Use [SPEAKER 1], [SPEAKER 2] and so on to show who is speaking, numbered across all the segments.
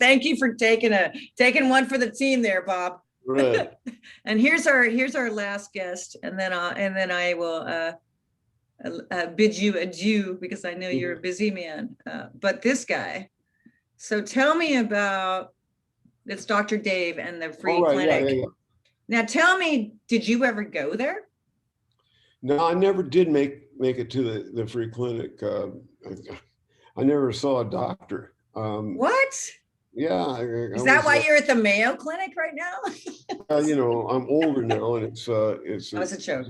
[SPEAKER 1] Thank you for taking one for the team there, Bob.
[SPEAKER 2] Right.
[SPEAKER 1] And here's our last guest, and then I will bid you adieu because I know you're a busy man. But this guy. So tell me about, it's Dr. Dave and the free clinic.
[SPEAKER 2] Yeah.
[SPEAKER 1] Now tell me, did you ever go there?
[SPEAKER 2] No, I never did make it to the free clinic. I never saw a doctor.
[SPEAKER 1] What?
[SPEAKER 2] Yeah.
[SPEAKER 1] Is that why you're at the Mayo Clinic right now?
[SPEAKER 2] You know, I'm older now, and it's
[SPEAKER 1] that was a joke.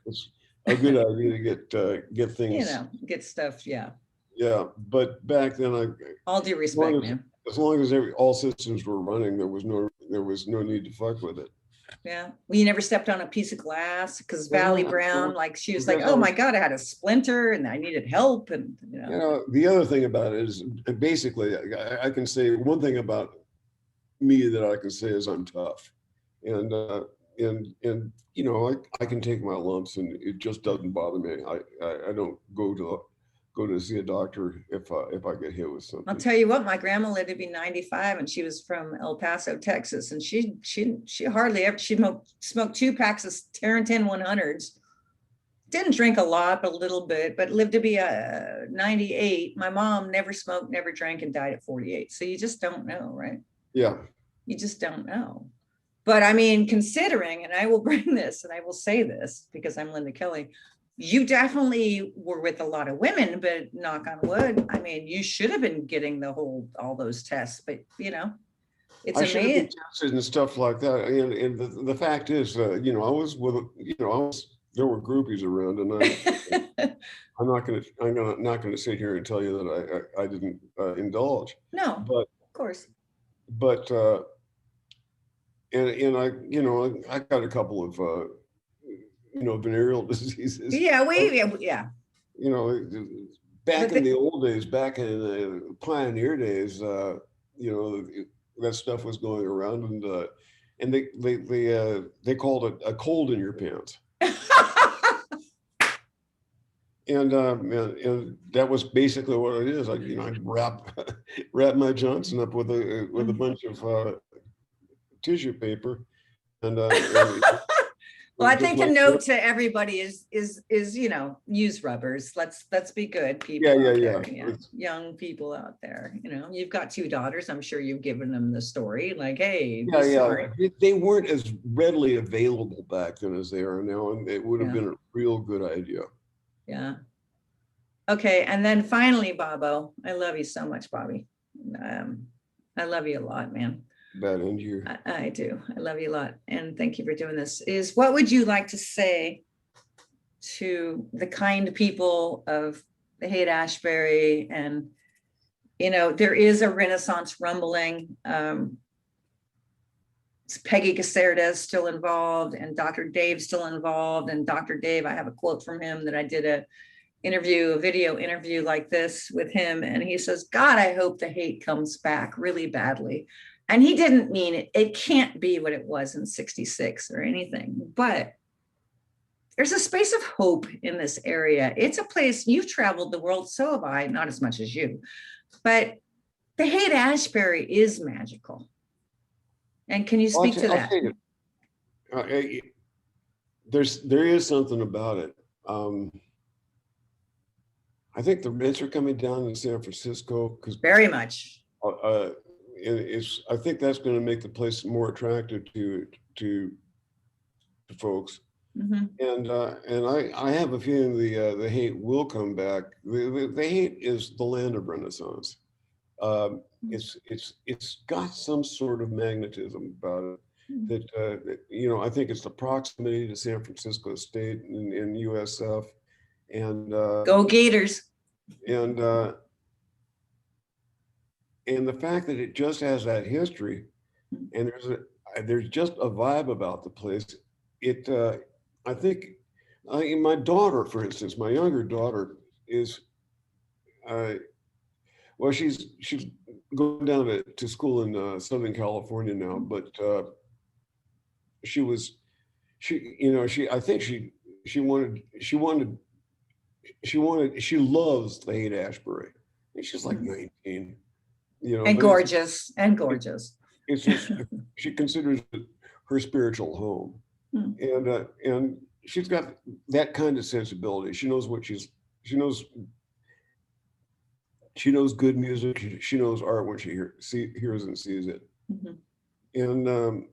[SPEAKER 2] It's a good idea to get things.
[SPEAKER 1] You know, get stuff. Yeah.
[SPEAKER 2] Yeah, but back then,
[SPEAKER 1] all due respect, man.
[SPEAKER 2] As long as all systems were running, there was no need to fuck with it.
[SPEAKER 1] Yeah. Well, you never stepped on a piece of glass because Valley Brown, like she was like, oh my God, I had a splinter and I needed help. And, you know,
[SPEAKER 2] the other thing about it is basically, I can say one thing about me that I can say is I'm tough. And you know, I can take my lumps and it just doesn't bother me. I don't go to see a doctor if I get hit with something.
[SPEAKER 1] I'll tell you what, my grandma lived to be 95 and she was from El Paso, Texas. And she hardly ever, she smoked 2 packs of Terrantin 100s. Didn't drink a lot, but a little bit, but lived to be 98. My mom never smoked, never drank, and died at 48. So you just don't know, right?
[SPEAKER 2] Yeah.
[SPEAKER 1] You just don't know. But I mean, considering, and I will bring this and I will say this because I'm Linda Kelly, you definitely were with a lot of women, but knock on wood, I mean, you should have been getting all those tests, but you know, it's amazing.
[SPEAKER 2] Tested and stuff like that. And the fact is, you know, I was with, you know, there were groupies around, and I'm not going to sit here and tell you that I didn't indulge.
[SPEAKER 1] No, but of course.
[SPEAKER 2] But and I, you know, I got a couple of you know, venereal diseases.
[SPEAKER 1] Yeah, yeah.
[SPEAKER 2] You know, back in the old days, back in the pioneer days, you know, that stuff was going around, and they called it a cold in your pants. And that was basically what it is. You know, I'd wrap my Johnson up with a bunch of tissue paper, and
[SPEAKER 1] well, I think a note to everybody is you know, use rubbers. Let's be good people. Yeah. Young people out there. You know, you've got 2 daughters. I'm sure you've given them the story. Like, hey,
[SPEAKER 2] they weren't as readily available back then as they are now, and it would have been a real good idea.
[SPEAKER 1] Yeah. Okay, and then finally, Bobo, I love you so much, Bobby. I love you a lot, man.
[SPEAKER 2] Bad end you.
[SPEAKER 1] I do. I love you a lot. And thank you for doing this. What would you like to say to the kind people of the Haight-Ashbury? And, you know, there is a Renaissance rumbling. Peggy Cacerda still involved, and Dr. Dave's still involved. And Dr. Dave, I have a quote from him that I did a video interview like this with him. And he says, God, I hope the hate comes back really badly. And he didn't mean it. It can't be what it was in 66 or anything, but there's a space of hope in this area. It's a place, you've traveled the world, so have I, not as much as you, but the Haight-Ashbury is magical. And can you speak to that?
[SPEAKER 2] There is something about it. I think the rents are coming down in San Francisco because
[SPEAKER 1] very much.
[SPEAKER 2] I think that's going to make the place more attractive to folks. Mm-hmm. And I have a feeling the Haight will come back. The Haight is the land of Renaissance. It's got some sort of magnetism about it that you know, I think it's the proximity to San Francisco State and USF, and
[SPEAKER 1] go Gators,
[SPEAKER 2] and the fact that it just has that history, and there's just a vibe about the place. I think my daughter, for instance, my younger daughter is well, she's going down to school in Southern California now, but she loves the Haight-Ashbury. And she's like 19. you know,
[SPEAKER 1] And
[SPEAKER 2] but
[SPEAKER 1] gorgeous, and gorgeous.
[SPEAKER 2] it's just, she considers it her spiritual home.
[SPEAKER 1] Hmm.
[SPEAKER 2] And she's got that kind of sensibility. She knows what she knows, she knows good music. She knows art when she hears and sees it.
[SPEAKER 1] Mhm.
[SPEAKER 2] And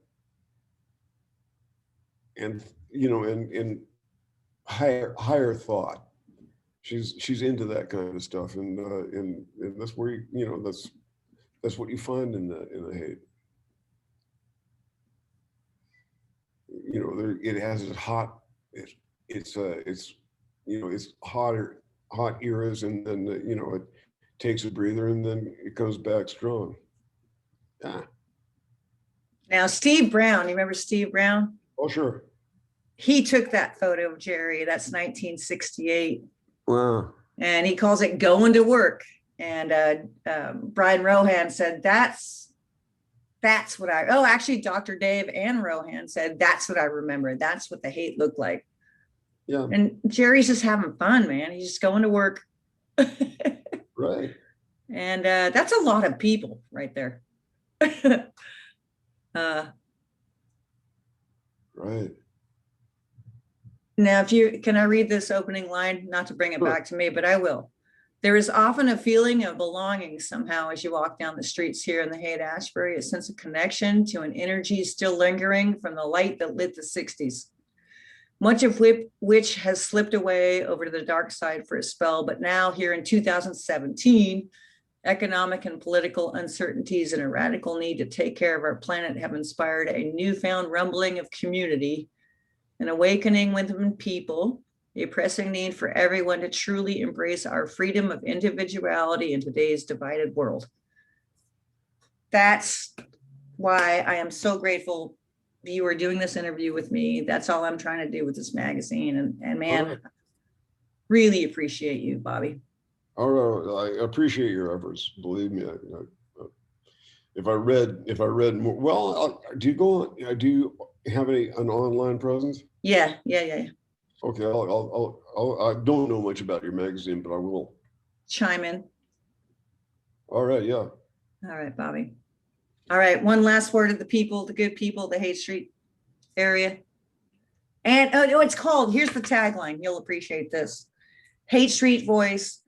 [SPEAKER 2] you know, and higher thought. She's into that kind of stuff, and that's where you know, that's what you find in the Haight. You know, there it has this hot, it's you know, it's hot eras, and then you know, it takes a breather, and then it comes back strong. Yeah.
[SPEAKER 1] Now, Steve Brown, you remember Steve Brown?
[SPEAKER 2] Oh, sure.
[SPEAKER 1] He took that photo of Jerry. That's 1968.
[SPEAKER 2] Wow.
[SPEAKER 1] And he calls it going to work. And Brian Rohan said, that's what actually Dr. Dave and Rohan said, that's what I remember. That's what the Haight looked like.
[SPEAKER 2] Yeah.
[SPEAKER 1] And Jerry's just having fun, man. He's just going to work.
[SPEAKER 2] Right.
[SPEAKER 1] And that's a lot of people right there.
[SPEAKER 2] Right.
[SPEAKER 1] Now, can I read this opening line? Not to bring it
[SPEAKER 2] Sure.
[SPEAKER 1] back to me, but I will. There is often a feeling of belonging somehow as you walk down the streets here in the Haight-Ashbury, a sense of connection to an energy still lingering from the light that lit the 60s. Much of which has slipped away over to the dark side for a spell, but now here in 2017, economic and political uncertainties and a radical need to take care of our planet have inspired a newfound rumbling of community, an awakening within people, a pressing need for everyone to truly embrace our freedom of individuality in today's divided world. That's why I am so grateful you are doing this interview with me. That's all I'm trying to do with this magazine. And man,
[SPEAKER 2] Right.
[SPEAKER 1] really appreciate you, Bobby.
[SPEAKER 2] Oh, I appreciate your efforts. Believe me, if I read more, well, do you go on? Do you have an online presence?
[SPEAKER 1] Yeah.
[SPEAKER 2] Okay, I don't know much about your magazine, but I will
[SPEAKER 1] Chime in.
[SPEAKER 2] All right, yeah.
[SPEAKER 1] All right, Bobby. All right, one last word of the people, the good people, the Haight Street area. And oh, it's called, here's the tagline. You'll appreciate this. Haight Street Voice,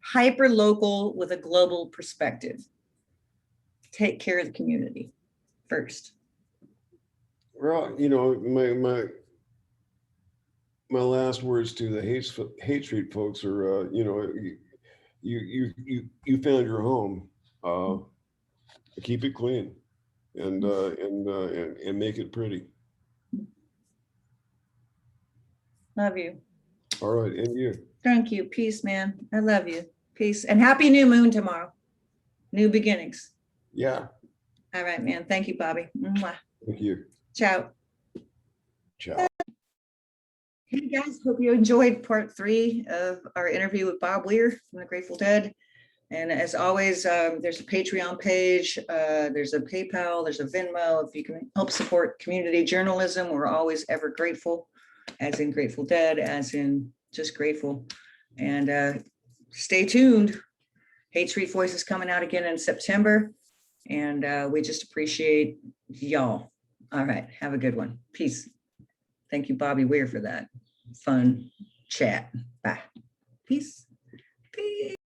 [SPEAKER 1] hyper local with a global perspective. Take care of the community first.
[SPEAKER 2] Well, you know, my last words to the Haight Street folks are, you know, you found your home. Keep it clean, and make it pretty.
[SPEAKER 1] Love you.
[SPEAKER 2] All right, and you.
[SPEAKER 1] Thank you. Peace, man. I love you. Peace. And happy new moon tomorrow. New beginnings.
[SPEAKER 2] Yeah.
[SPEAKER 1] All right, man. Thank you, Bobby. Mwah.
[SPEAKER 2] Thank you.
[SPEAKER 1] Ciao.
[SPEAKER 2] Ciao.
[SPEAKER 1] Hey guys, hope you enjoyed part 3 of our interview with Bob Weir from the Grateful Dead. And as always, there's a Patreon page, there's a PayPal, there's a Venmo. If you can help support community journalism, we're always ever grateful, as in Grateful Dead, as in just grateful. And stay tuned. Haight Street Voice is coming out again in September. And we just appreciate y'all. All right, have a good one. Peace. Thank you, Bobby Weir, for that fun chat. Bye. Peace. Peace.